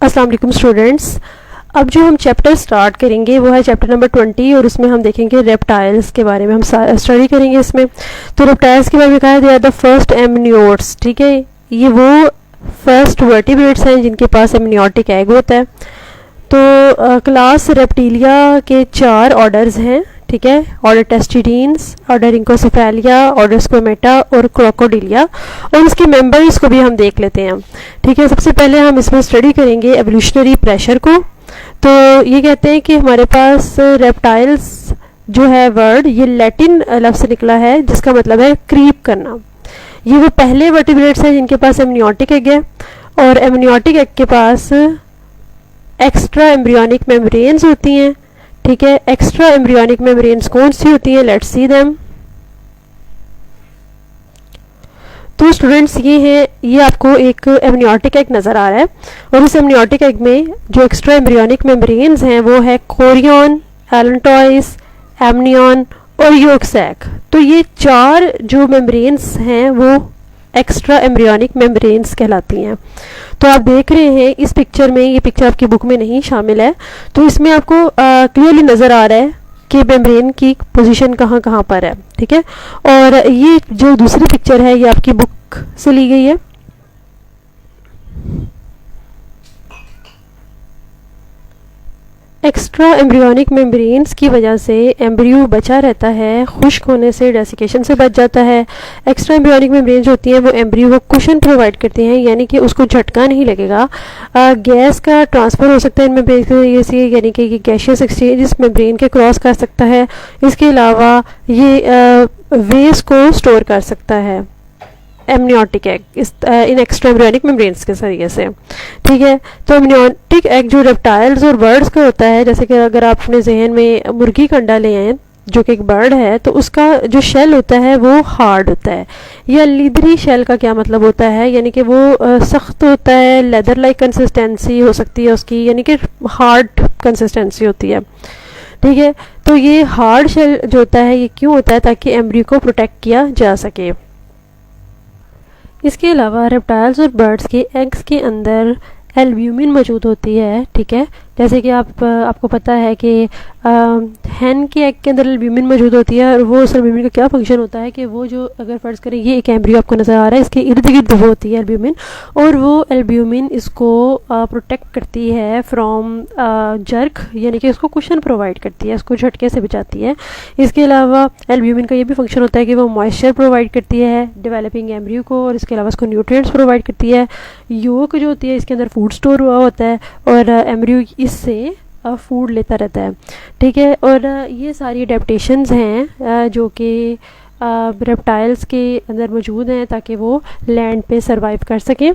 अस्सलाम वालेकुम स्टूडेंट्स। अब जो हम चैप्टर स्टार्ट करेंगे वो है चैप्टर नंबर 20 और उसमें हम देखेंगे रेप्टाइल्स के बारे में हम स्टडी करेंगे इसमें। तो रेप्टाइल्स के बारे में कहा है द फर्स्ट एमनियोट्स, ठीक है, ये वो फर्स्ट वर्टिब्रेट्स हैं जिनके पास एमनियोटिक एग होता है। तो क्लास रेप्टिलिया के 4 ऑर्डर्स हैं, ठीक है, ऑर्डर टेस्टिडीन्स, ऑर्डर इंकोसेफेलिया, ऑर्डर स्क्वेमेटा और क्रोकोडिलिया, और इसके मेंबर्स को भी हम देख लेते हैं। ठीक है, सबसे पहले हम इसमें स्टडी करेंगे एवोल्यूशनरी प्रेशर को। तो ये कहते हैं कि हमारे पास रेप्टाइल्स जो है वर्ड ये लैटिन लफ्ज़ से निकला है जिसका मतलब है क्रीप करना। ये वो पहले वर्टिब्रेट्स हैं जिनके पास एमनियोटिक एग है, और एमनियोटिक एग के पास एक्स्ट्रा एम्ब्रियोनिक मेम्ब्रेन्स होती हैं। ठीक है, एक्स्ट्रा एम्ब्रियोनिक मेम्ब्रेन्स कौन सी होती हैं, लेट्स सी देम। तो स्टूडेंट्स ये आपको एक एमनियोटिक एग नज़र आ रहा है, और इस एमनियोटिक एग में जो एक्स्ट्रा एम्ब्रियोनिक मेम्ब्रेन्स हैं वो है कोरियन, एलेंटॉइस, एमनियन और योक सैक। तो ये 4 जो मेम्ब्रेन्स हैं वो एक्स्ट्रा एम्ब्रियोनिक मेम्ब्रेन्स कहलाती हैं। तो आप देख रहे हैं इस पिक्चर में, ये पिक्चर आपकी बुक में नहीं शामिल है, तो इसमें आपको क्लियरली नज़र आ रहा है कि मेम्ब्रेन की पोजीशन कहाँ कहाँ पर है। ठीक है, और ये जो दूसरी पिक्चर है ये आपकी बुक से ली गई है। एक्स्ट्रा एम्ब्रियोनिक मेम्ब्रेन्स की वजह से एम्ब्रियो बचा रहता है, खुश्क होने से, डेसिकेशन से बच जाता है। एक्स्ट्रा एम्ब्रियोनिक मेम्ब्रेन्स होती हैं वो एम्ब्रियो को कुशन प्रोवाइड करती हैं, यानी कि उसको झटका नहीं लगेगा। गैस का ट्रांसफ़र हो सकता है इनमें बेसिकली, यानी कि ये गैशियस एक्सचेंज इस मेम्ब्रेन के क्रॉस कर सकता है। इसके अलावा ये वेस्ट को स्टोर कर सकता है एमनियोटिक एग इन एक्स्ट्रा एम्ब्रियोनिक मेम्ब्रेन्स के जरिए से। ठीक है, तो एमनियोटिक एग जो रेप्टाइल्स और बर्ड्स का होता है, जैसे कि अगर आप अपने जहन में मुर्गी का अंडा ले आएँ जो कि एक बर्ड है, तो उसका जो शेल होता है वो हार्ड होता है। या लीदरी शेल का क्या मतलब होता है, यानी कि वो सख्त होता है, लेदर लाइक कंसिस्टेंसी हो सकती है उसकी, यानी कि हार्ड कंसिस्टेंसी होती है। ठीक है, तो ये हार्ड शेल जो होता है ये क्यों होता है, ताकि एम्ब्रियो को प्रोटेक्ट किया जा सके। इसके अलावा रेप्टाइल्स और बर्ड्स के एग्स के अंदर एल्ब्यूमिन मौजूद होती है। ठीक है, जैसे कि आपको पता है कि हैन के एग के अंदर एल्ब्यूमिन मौजूद होती है, और वो उस एल्ब्यूमिन का क्या फंक्शन होता है कि वो जो, अगर फ़र्ज़ करें ये एक एम्ब्रियो आपको नज़र आ रहा है, इसके इर्द गिर्द वो होती है एल्ब्यूमिन, और वो एल्ब्यूमिन इसको प्रोटेक्ट करती है फ्रॉम जर्क, यानी कि उसको कुशन प्रोवाइड करती है, उसको झटके से बचाती है। इसके अलावा एल्ब्यूमिन का ये भी फंक्शन होता है कि वो मॉइस्चर प्रोवाइड करती है डेवलपिंग एम्ब्रियो को, और इसके अलावा उसको न्यूट्रिएंट्स प्रोवाइड करती है। योक जो होती है इसके अंदर फूड स्टोर हुआ होता है, और एम्ब्रियो इससे फूड लेता रहता है। ठीक है, और ये सारी अडेप्टेशंस हैं जो कि रेप्टाइल्स के अंदर मौजूद हैं ताकि वो लैंड पे सरवाइव कर सकें।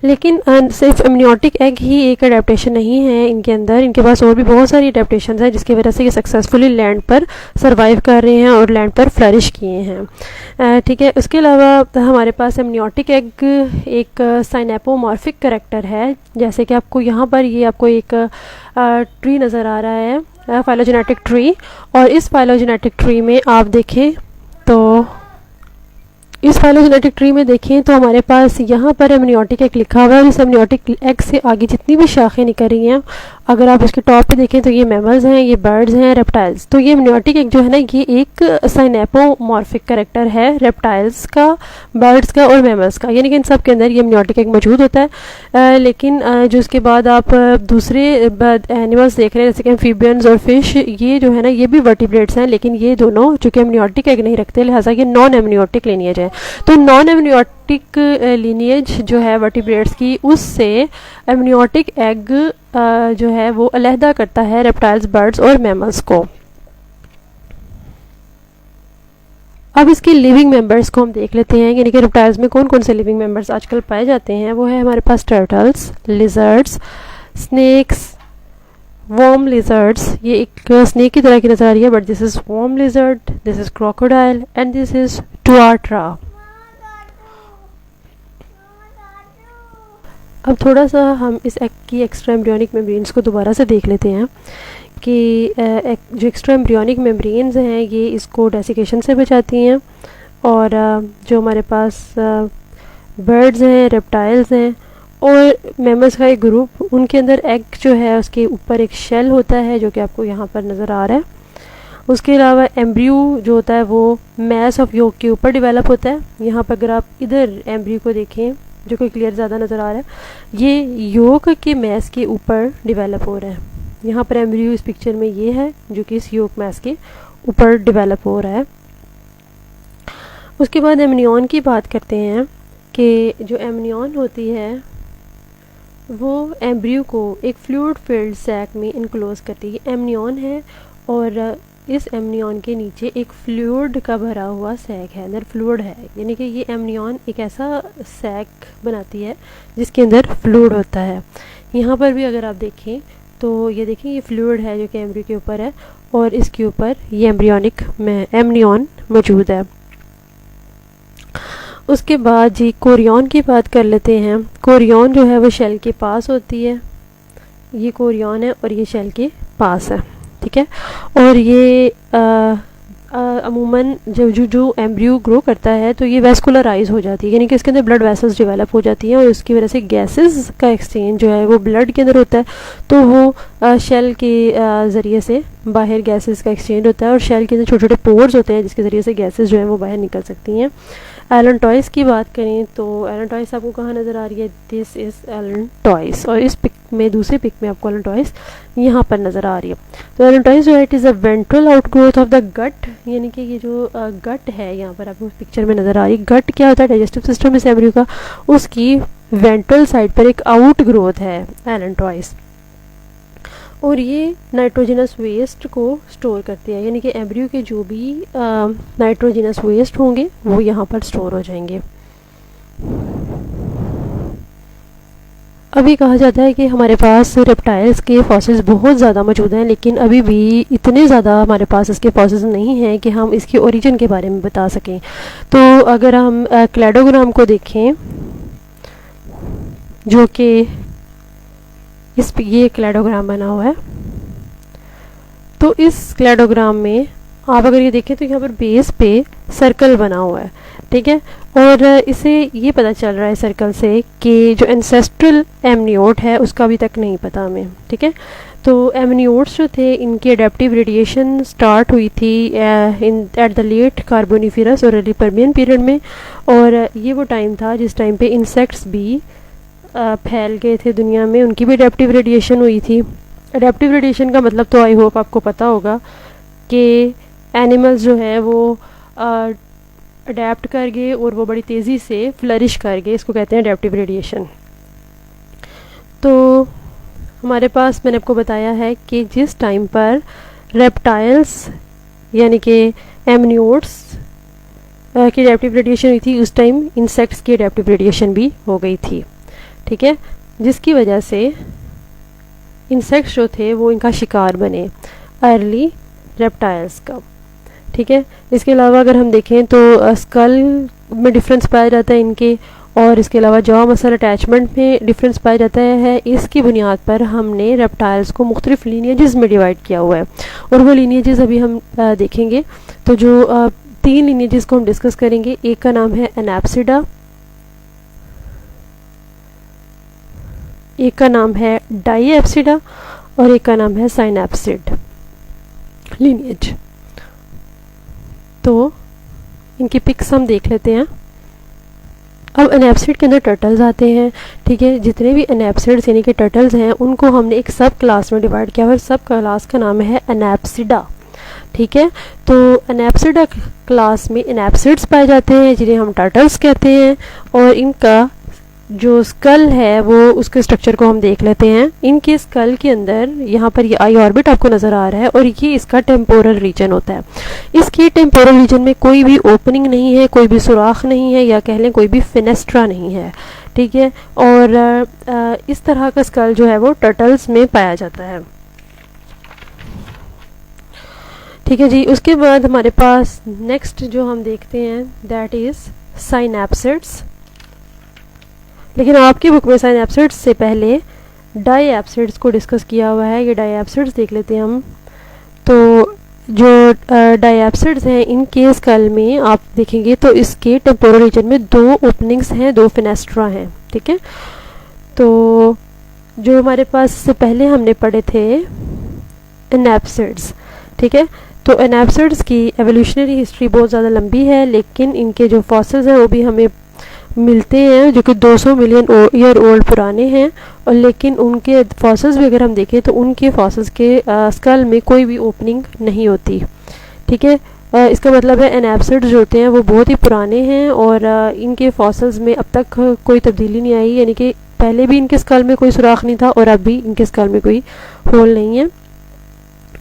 लेकिन सिर्फ एमनियोटिक एग ही एक अडेप्टेशन नहीं है इनके अंदर, इनके पास और भी बहुत सारी अडेप्टेशंस हैं जिसकी वजह से ये सक्सेसफुली लैंड पर सरवाइव कर रहे हैं और लैंड पर फ्लरिश किए हैं। ठीक है, उसके अलावा हमारे पास एमनियोटिक एग एक साइनेपोमॉर्फिक कैरेक्टर है, जैसे कि आपको यहाँ पर ये आपको एक ट्री नज़र आ रहा है, फाइलोजेनेटिक ट्री, और इस फाइलोजेनेटिक ट्री में आप देखें तो इस फाइलोजेनेटिक ट्री में देखें तो हमारे पास यहाँ पर एमनियोटिक एग लिखा हुआ है, और इस एमनियोटिक एग से आगे जितनी भी शाखें निकल रही हैं, अगर आप इसके टॉप पे देखें तो ये मैमल्स हैं, ये बर्ड्स हैं, रेप्टाइल्स। तो ये एमनियोटिक एग जो है ना, ये एक साइनेपोमॉर्फिक कैरेक्टर है रेप्टाइल्स का, बर्ड्स का और मैमल्स का, यानी कि इन सब के अंदर ये एमनियोटिक एग मौजूद होता है। लेकिन जो इसके बाद आप दूसरे एनिमल्स देख रहे हैं जैसे कि एम्फीबियंस और फिश, ये जो है ना ये भी वर्टिब्रेट्स हैं, लेकिन ये दोनों चूँकि एमनियोटिक एग नहीं रखते, लिहाजा ये नॉन एमनियोटिक लीनिएज है। तो नॉन एमनियोटिक लीनिएज जो है वर्टिब्रेट्स की, उससे एमनियोटिक एग जो है वो अलहदा करता है रेप्टाइल्स, बर्ड्स और मैमल्स को। अब इसके लिविंग मेंबर्स को हम देख लेते हैं, यानी कि रेप्टाइल्स में कौन कौन से लिविंग मेंबर्स आजकल पाए जाते हैं। वो है हमारे पास turtles, lizards, snakes, worm lizards, ये एक स्नेक की तरह की नजर आ रही है, but this is worm lizard, this is crocodile and this is tuatara. अब थोड़ा सा हम इस एग की एक्स्ट्रा एम्ब्रियोनिक मेम्ब्रेन्स को दोबारा से देख लेते हैं कि जो एक्स्ट्रा एम्ब्रियोनिक मेम्ब्रेन्स हैं ये इसको डेसिकेशन से बचाती हैं, और जो हमारे पास बर्ड्स हैं, रेप्टाइल्स हैं, और मेमल्स का एक ग्रुप, उनके अंदर एग जो है उसके ऊपर एक शेल होता है जो कि आपको यहाँ पर नज़र आ रहा है। उसके अलावा एम्ब्रियो जो होता है वो मैस ऑफ योक के ऊपर डेवलप होता है। यहाँ पर अगर आप इधर एम्ब्रियो को देखें जो कि क्लियर ज़्यादा नज़र आ रहा है, ये योक के मैस के ऊपर डेवलप हो रहा है। यहाँ पर एम्ब्रियो इस पिक्चर में ये है जो कि इस योक मैस के ऊपर डेवलप हो रहा है। उसके बाद एमनियन की बात करते हैं कि जो एमनियन होती है वो एम्ब्रियो को एक फ्लूइड फिल्ड सैक में इनक्लोज करती है। एमनियन है और इस एमनियन के नीचे एक फ्लूइड का भरा हुआ सैक है, अंदर फ्लूइड है, यानी कि ये एमनियन एक ऐसा सैक बनाती है जिसके अंदर फ्लूइड होता है। यहाँ पर भी अगर आप देखें तो ये देखें ये फ्लूइड है जो कि एम्ब्रियो के ऊपर है और इसके ऊपर ये एम्ब्रियोनिक में एमनियन मौजूद है। उसके बाद जी कोरियन की बात कर लेते हैं। कोरियन जो है वो शेल के पास होती है, ये कोरियन है और ये शेल के पास है, ठीक है। और ये अमूमन जब जो एम्ब्रियो ग्रो करता है तो ये वेस्कुलराइज हो जाती है, यानी कि इसके अंदर ब्लड वेसल्स डेवलप हो जाती हैं और उसकी वजह से गैसेस का एक्सचेंज जो है वो ब्लड के अंदर होता है, तो वो शेल के ज़रिए से बाहर गैसेस का एक्सचेंज होता है और शेल के अंदर छोटे छोटे पोर्स होते हैं जिसके ज़रिए से गैसेस जो है वो बाहर निकल सकती हैं। एलन की बात करें तो एलन आपको कहाँ नज़र आ रही है, दिस इज़ एलन और इस पिक में दूसरे पिक में आपको एलन यहाँ पर नज़र आ रही है। तो एलन जो है it is a ventral outgrowth of the gut, यानी कि ये जो गट है यहाँ पर आपको पिक्चर में नज़र आ रही है। गट क्या होता है, डाइजेस्टिव सिस्टम इस एम्ब्रियो का, उसकी वेंट्रल साइड पर एक आउट ग्रोथ है एलन और ये नाइट्रोजनस वेस्ट को स्टोर करती है, यानी कि एम्ब्रियो के जो भी नाइट्रोजनस वेस्ट होंगे वो यहाँ पर स्टोर हो जाएंगे। अभी कहा जाता है कि हमारे पास रेप्टाइल्स के फॉसिल्स बहुत ज़्यादा मौजूद हैं, लेकिन अभी भी इतने ज़्यादा हमारे पास इसके फॉसिल्स नहीं हैं कि हम इसके ओरिजिन के बारे में बता सकें। तो अगर हम क्लैडोग्राम को देखें जो कि ये क्लैडोग्राम बना हुआ है, तो इस क्लैडोग्राम में आप अगर ये देखें तो यहाँ पर बेस पे सर्कल बना हुआ है, ठीक है। और इसे ये पता चल रहा है सर्कल से कि जो एंसेस्ट्रल एमनियोट है उसका अभी तक नहीं पता हमें, ठीक है। तो एमनियोट्स जो थे इनकी अडेप्टिव रेडिएशन स्टार्ट हुई थी इन एट द लेट कार्बोनिफेरस और अर्ली पर्मियन पीरियड में, और ये वो टाइम था जिस टाइम पे इंसेक्ट्स भी फैल गए थे दुनिया में, उनकी भी अडेप्टिव रेडिएशन हुई थी। अडेप्टिव रेडिएशन का मतलब तो आई होप आपको पता होगा कि एनिमल्स जो है वो अडेप्ट कर गए और वो बड़ी तेज़ी से फ्लरिश कर गए, इसको कहते हैं अडेप्टिव रेडिएशन। तो हमारे पास मैंने आपको बताया है कि जिस टाइम पर रेप्टाइल्स यानी कि एमनियोट्स की अडेप्टिव रेडिएशन हुई थी उस टाइम इंसेक्ट्स की अडेप्टिव रेडिएशन भी हो गई थी, ठीक है, जिसकी वजह से इंसेक्ट्स जो थे वो इनका शिकार बने अर्ली रेप्टाइल्स का, ठीक है। इसके अलावा अगर हम देखें तो स्कल में डिफरेंस पाया जाता है इनके, और इसके अलावा जॉ मसल अटैचमेंट में डिफरेंस पाया जाता है। इसकी बुनियाद पर हमने रेप्टाइल्स को मुख्तलिफ लीनिएजेस में डिवाइड किया हुआ है और वो लीनिएजेस अभी हम देखेंगे। तो जो 3 लीनिएजेस को हम डिस्कस करेंगे, एक का नाम है एनाप्सिडा, एक का नाम है डाइएप्सिडा और एक का नाम है साइनैप्सिड लीनिएज। तो इनकी पिक्स हम देख लेते हैं। अब एनैप्सिड के अंदर टर्टल्स आते हैं, ठीक है। जितने भी एनैप्सिड्स यानी कि टर्टल्स हैं उनको हमने एक सब क्लास में डिवाइड किया और सब क्लास का नाम है एनैप्सिडा, ठीक है। तो एनैप्सिडा क्लास में एनैप्सिड्स पाए जाते हैं जिन्हें हम टर्टल्स कहते हैं, और इनका जो स्कल है वो उसके स्ट्रक्चर को हम देख लेते हैं। इनके स्कल के अंदर यहाँ पर ये आई ऑर्बिट आपको नज़र आ रहा है और ये इसका टेम्पोरल रीजन होता है। इसके टेम्पोरल रीजन में कोई भी ओपनिंग नहीं है, कोई भी सुराख नहीं है, या कह लें कोई भी फिनेस्ट्रा नहीं है, ठीक है। और इस तरह का स्कल जो है वो टर्टल्स में पाया जाता है, ठीक है जी। उसके बाद हमारे पास नेक्स्ट जो हम देखते हैं दैट इज़ साइनैप्सिड्स, लेकिन आपकी बुक में साइनैप्सिड्स से पहले डाइएप्सिड्स को डिस्कस किया हुआ है। ये डाइएप्सिड्स देख लेते हैं हम। तो जो डाइएप्सिड्स हैं इनके स्कल में आप देखेंगे तो इसके टेम्पोरल रीजन में 2 ओपनिंग्स हैं, 2 फिनेस्ट्रा हैं, ठीक है। तो जो हमारे पास पहले हमने पढ़े थे एनैप्सिड्स, ठीक है, तो एनैप्सिड्स की एवोल्यूशनरी हिस्ट्री बहुत ज़्यादा लंबी है, लेकिन इनके जो फॉसिल्स हैं वो भी हमें मिलते हैं जो कि 200 मिलियन ईयर ओल्ड पुराने हैं। और लेकिन उनके फॉसिल्स भी अगर हम देखें तो उनके फॉसिल्स के स्कल में कोई भी ओपनिंग नहीं होती, ठीक है। इसका मतलब है एनैप्सिड्स जो होते हैं वो बहुत ही पुराने हैं और इनके फॉसिल्स में अब तक कोई तब्दीली नहीं आई, यानी कि पहले भी इनके स्कल में कोई सुराख नहीं था और अब भी इनके स्कल में कोई होल नहीं है।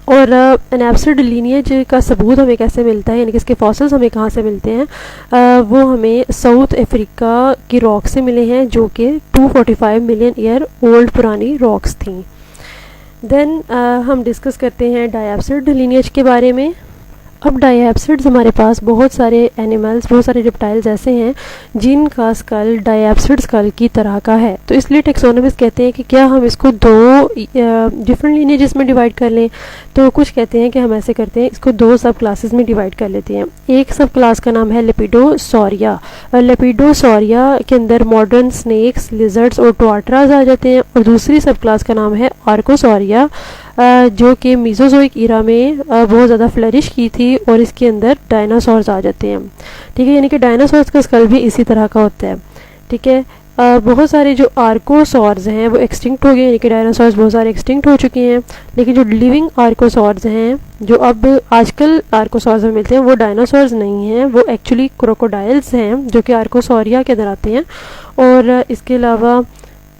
और एनैप्सिड लीनिएज का सबूत हमें कैसे मिलता है, यानी कि इसके फॉसिल्स हमें कहाँ से मिलते हैं, वो हमें साउथ अफ्रीका की रॉक से मिले हैं जो कि 245 मिलियन ईयर ओल्ड पुरानी रॉक्स थी। देन हम डिस्कस करते हैं डायप्सिड लीनिएज के बारे में। अब डायप्सिड्स हमारे पास बहुत सारे एनिमल्स, बहुत सारे रिप्टाइल्स ऐसे हैं जिनका स्कल डायप्सिड स्कल की तरह का है, तो इसलिए टेक्सोनोमिस्ट कहते हैं कि क्या हम इसको दो डिफरेंट लीनिएजेस में डिवाइड कर लें। तो कुछ कहते हैं कि हम ऐसे करते हैं, इसको दो सब क्लासेस में डिवाइड कर लेते हैं। एक सब क्लास का नाम है लेपिडोसॉरिया। लेपिडोसॉरिया के अंदर मॉडर्न स्नेक्स, लिजर्ड्स और टोआट्राज आ जाते हैं। और दूसरी सब क्लास का नाम है आर्कोसॉरिया, जो कि मीजोजोइक ईरा में बहुत ज़्यादा फ्लरिश की थी और इसके अंदर डायनासोर्स आ जाते हैं, ठीक है, यानी कि डायनासोर्स का स्कल भी इसी तरह का होता है, ठीक है। बहुत सारे जो आर्कोसॉर्स हैं वो एक्सटिंक्ट हो गए, यानी कि डायनासोर्स बहुत सारे एक्सटिंक्ट हो चुके हैं, लेकिन जो लिविंग आर्कोसॉर्स हैं जो अब आजकल आर्कोसॉर्स में मिलते हैं वो डायनासोर्स नहीं हैं, वो एक्चुअली क्रोकोडाइल्स हैं जो कि आर्कोसॉरिया के अंदर आते हैं। और इसके अलावा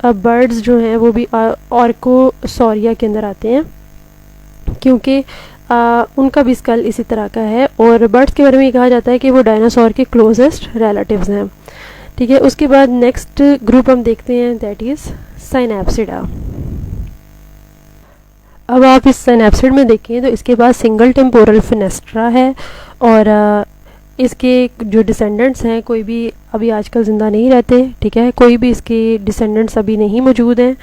बर्ड्स जो हैं वो भी आर्कोसॉरिया के अंदर आते हैं, क्योंकि उनका भी स्कल इसी तरह का है। और बर्ड्स के बारे में ये कहा जाता है कि वो डायनासोर के क्लोजेस्ट रिलेटिव्स हैं, ठीक है। उसके बाद नेक्स्ट ग्रुप हम देखते हैं, दैट इज़ साइनैप्सिडा। अब आप इस साइनैप्सिड में देखें तो इसके पास सिंगल टेम्पोरल फिनेस्ट्रा है और इसके जो डिसेंडेंट्स हैं कोई भी अभी आजकल ज़िंदा नहीं रहते, ठीक है, कोई भी इसके डिसेंडेंट्स अभी नहीं मौजूद हैं,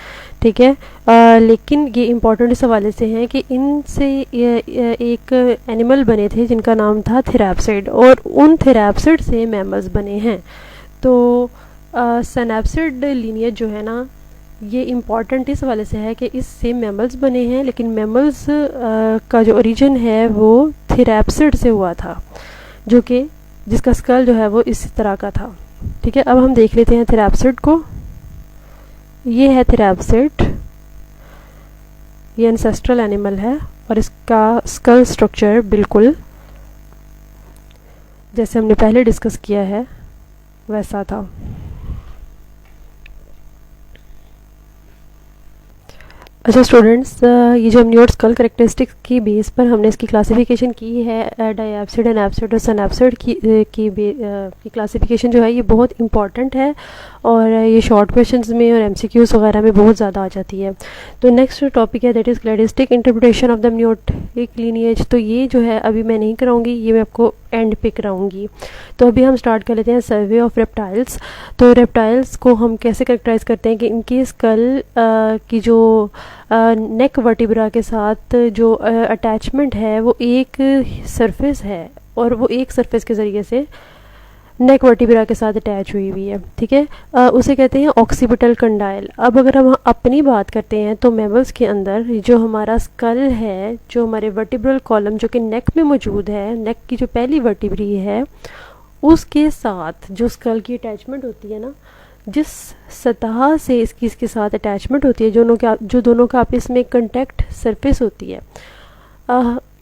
ठीक है। लेकिन ये इम्पॉर्टेंट इस हवाले से हैं कि इनसे एक एनिमल बने थे जिनका नाम था थेराप्सिड, और उन थेराप्सिड से मैमल्स बने हैं। तो साइनैप्सिड लीनिएज जो है ना ये इम्पॉर्टेंट इस हवाले से है कि इससे मैमल्स बने हैं, लेकिन मैमल्स का जो ओरिजिन है वो थेराप्सिड से हुआ था, जो कि जिसका स्कल जो है वो इस तरह का था, ठीक है। अब हम देख लेते हैं थेराप्सिड को। ये है थेराप्सिड, ये एंसेस्ट्रल एनिमल है और इसका स्कल स्ट्रक्चर बिल्कुल जैसे हमने पहले डिस्कस किया है वैसा था। अच्छा स्टूडेंट्स, ये जो हमने स्कल करेक्टरिस्टिक्स की बेस पर हमने इसकी क्लासिफिकेशन की है डायप्सिड, एनैप्सिड और सैनैप्सिड की क्लासिफिकेशन जो है ये बहुत इंपॉर्टेंट है और ये शॉर्ट क्वेश्चंस में और एमसीक्यूज वगैरह में बहुत ज़्यादा आ जाती है। तो नेक्स्ट टॉपिक है that is cladistic interpretation of the amniotic lineage. तो ये जो है अभी मैं नहीं कराऊंगी, ये मैं आपको एंड पे कराऊंगी। तो अभी हम स्टार्ट कर लेते हैं सर्वे ऑफ रेप्टाइल्स। तो रेप्टाइल्स को हम कैसे करेक्टराइज करते हैं कि इनकी स्कल की जो नेक वर्टिब्रा के साथ जो अटैचमेंट है वो एक सरफेस है और वो एक सरफेस के ज़रिए से नेक वर्टिब्रा के साथ अटैच हुई हुई है, ठीक है। उसे कहते हैं ऑक्सीपिटल कंडाइल। अब अगर हम अपनी बात करते हैं तो मैमल्स के अंदर जो हमारा स्कल है, जो हमारे वर्टिब्रल कॉलम जो कि नेक में मौजूद है, नेक की जो पहली वर्टिब्री है उसके साथ जो स्कल की अटैचमेंट होती है ना, जिस सतह से इसके साथ अटैचमेंट होती है, जो दोनों का आपस में कंटेक्ट सरफेस होती है,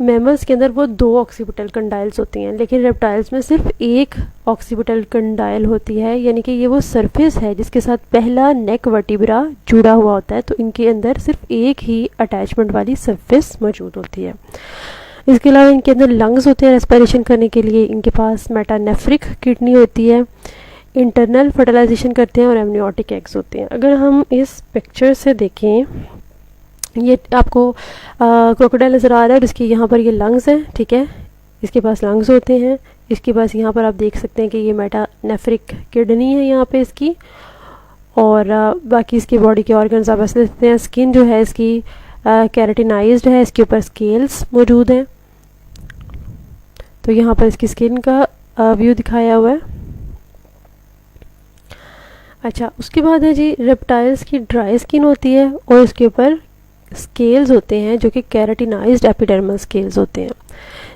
मैमल्स के अंदर वो दो ऑक्सीपिटल कंडाइल्स होती हैं, लेकिन रेप्टाइल्स में सिर्फ एक ऑक्सीपिटल कंडाइल होती है, यानी कि ये वो सरफेस है जिसके साथ पहला नेक वर्टिब्रा जुड़ा हुआ होता है। तो इनके अंदर सिर्फ एक ही अटैचमेंट वाली सरफेस मौजूद होती है। इसके अलावा इनके अंदर लंग्स होते हैं रेस्पिरेशन करने के लिए, इनके पास मेटानेफ्रिक किडनी होती है, इंटरनल फर्टिलाइजेशन करते हैं और एमनियोटिक एग्स होते हैं। अगर हम इस पिक्चर से देखें, ये आपको क्रोकोडाइल नज़र आ रहा है, इसकी यहाँ पर ये लंग्स हैं, ठीक है, इसके पास लंग्स होते हैं। इसके पास यहाँ पर आप देख सकते हैं कि ये मेटानेफ्रिक किडनी है यहाँ पे इसकी, और बाकी इसकी बॉडी के ऑर्गन्स आप ऐसे देखते हैं। स्किन जो है इसकी कैरेटिनाइज्ड है, इसके ऊपर स्केल्स मौजूद हैं। तो यहाँ पर इसकी स्किन का व्यू दिखाया हुआ है। अच्छा, उसके बाद है जी रेप्टाइल्स की ड्राई स्किन होती है और इसके ऊपर स्केल्स होते हैं जो कि कैराटिनाइज्ड एपिडर्मल स्केल्स होते हैं।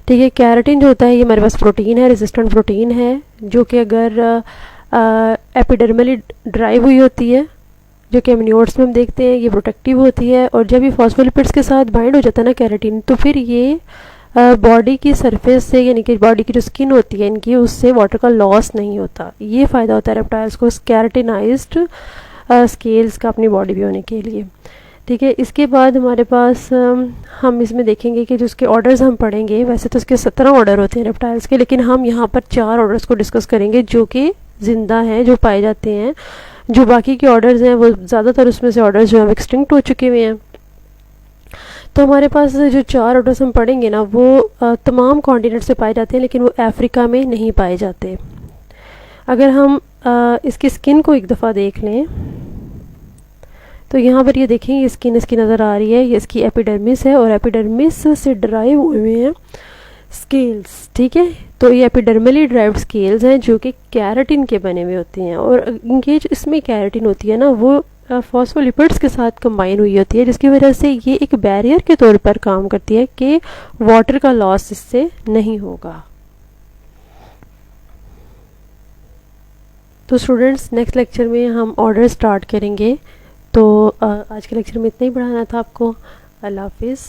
ठीक है, कैराटिन जो होता है ये हमारे पास प्रोटीन है, रेजिस्टेंट प्रोटीन है, जो कि अगर एपिडर्मली ड्राइव हुई होती है, जो कि एमनियोट्स में हम देखते हैं, ये प्रोटेक्टिव होती है। और जब ये फॉस्फोलिपिड्स के साथ बाइंड हो जाता है ना कैराटिन, तो फिर ये बॉडी की सरफेस से, यानी कि बॉडी की जो स्किन होती है इनकी, उससे वाटर का लॉस नहीं होता। ये फ़ायदा होता है रेप्टाइल्स को कैराटिनाइज्ड स्केल्स का अपनी बॉडी में होने के लिए। ठीक है, इसके बाद हमारे पास हम इसमें देखेंगे कि जो उसके ऑर्डर्स हम पढ़ेंगे, वैसे तो उसके 17 ऑर्डर होते हैं रेप्टाइल्स के, लेकिन हम यहाँ पर 4 ऑर्डर्स को डिस्कस करेंगे जो कि ज़िंदा हैं, जो पाए जाते हैं। जो बाकी के ऑर्डर्स हैं वो ज़्यादातर उसमें से ऑर्डर्स जो हैं एक्सटिंक्ट हो चुके हुए हैं। तो हमारे पास जो 4 ऑर्डर्स हम पढ़ेंगे ना, वो तमाम कॉन्टिनेंट से पाए जाते हैं, लेकिन वो अफ्रीका में नहीं पाए जाते। अगर हम इसकी स्किन को एक दफ़ा देख लें तो यहाँ पर ये देखें, ये स्किन इसकी नज़र आ रही है, ये इसकी एपिडर्मिस है और एपिडर्मिस से ड्राइव हुए हैं स्केल्स। ठीक है, तो ये एपिडर्मली ड्राइव्ड स्केल्स हैं जो कि कैराटिन के बने हुए होते हैं, और इनके जो इसमें कैराटिन होती है ना, वो फॉस्फोलिपिड्स के साथ कंबाइन हुई होती है, जिसकी वजह से ये एक बैरियर के तौर पर काम करती है कि वाटर का लॉस इससे नहीं होगा। तो स्टूडेंट्स, नेक्स्ट लेक्चर में हम ऑर्डर स्टार्ट करेंगे। तो आज के लेक्चर में इतना ही पढ़ाना था आपको। अल्लाह हाफिज़।